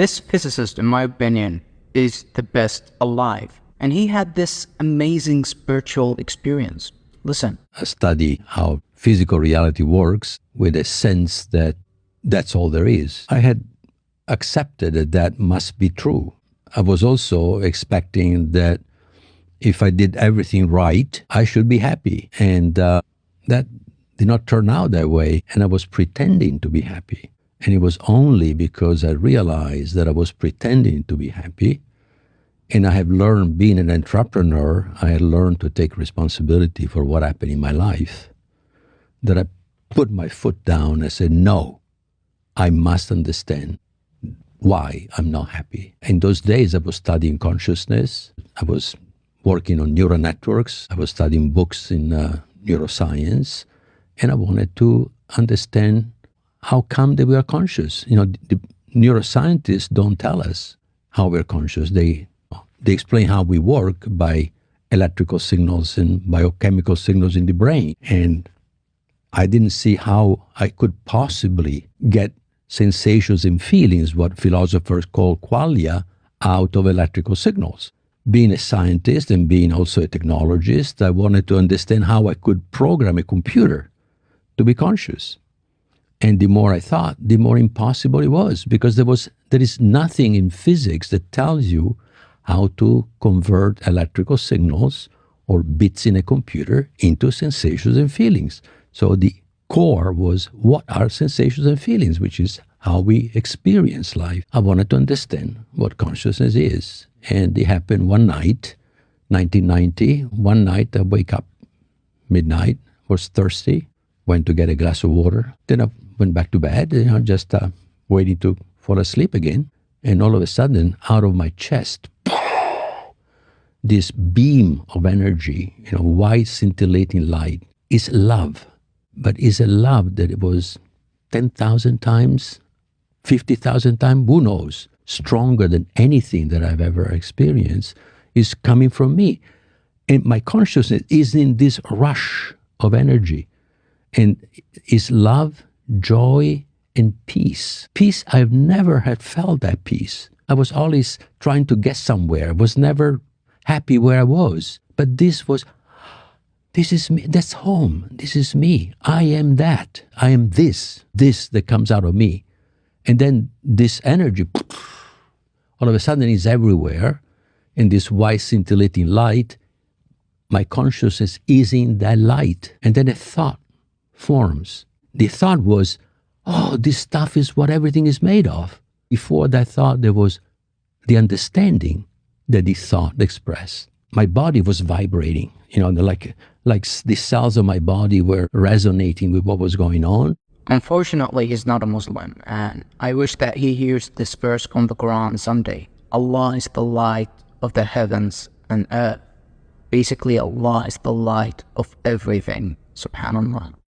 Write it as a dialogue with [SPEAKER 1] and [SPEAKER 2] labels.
[SPEAKER 1] This physicist, in my opinion, is the best alive. And he had this amazing spiritual experience. Listen.
[SPEAKER 2] I study how physical reality works with a sense that that's all there is. I had accepted that that must be true. I was also expecting that if I did everything right, I should be happy. And that did not turn out that way. And I was pretending to be happy. And it was only because I realized that I was pretending to be happy. And I have learned, being an entrepreneur, I had learned to take responsibility for what happened in my life. That I put my foot down and said, no, I must understand why I'm not happy. In those days, I was studying consciousness. I was working on neural networks. I was studying books in neuroscience. And I wanted to understand how come that we are conscious. You know, the neuroscientists don't tell us how we're conscious. They explain how we work by electrical signals and biochemical signals in the brain. And I didn't see how I could possibly get sensations and feelings, what philosophers call qualia, out of electrical signals. Being a scientist and being also a technologist, I wanted to understand how I could program a computer to be conscious. And the more I thought, the more impossible it was, because there is nothing in physics that tells you how to convert electrical signals or bits in a computer into sensations and feelings. So the core was, what are sensations and feelings, which is how we experience life. I wanted to understand what consciousness is. And it happened one night, 1990. One night I wake up midnight, was thirsty, went to get a glass of water. Then I went back to bed, just waiting to fall asleep again. And all of a sudden, out of my chest, this beam of energy, white scintillating light, is love. But is a love that it was 10,000 times, 50,000 times, who knows, stronger than anything that I've ever experienced, is coming from me. And my consciousness is in this rush of energy. And is love, joy, and peace. Peace, I've never had felt that peace. I was always trying to get somewhere. I was never happy where I was. But this is me. That's home. This is me. I am that. I am this that comes out of me. And then this energy, all of a sudden is everywhere. In this white scintillating light, my consciousness is in that light. And then a thought forms. The thought was, oh, this stuff is what everything is made of. Before that thought, there was the understanding that the thought expressed. My body was vibrating, like the cells of my body were resonating with what was going on.
[SPEAKER 1] Unfortunately, he's not a Muslim, and I wish that he hears this verse from the Quran someday. Allah is the light of the heavens and earth. Basically, Allah is the light of everything. Subhanallah.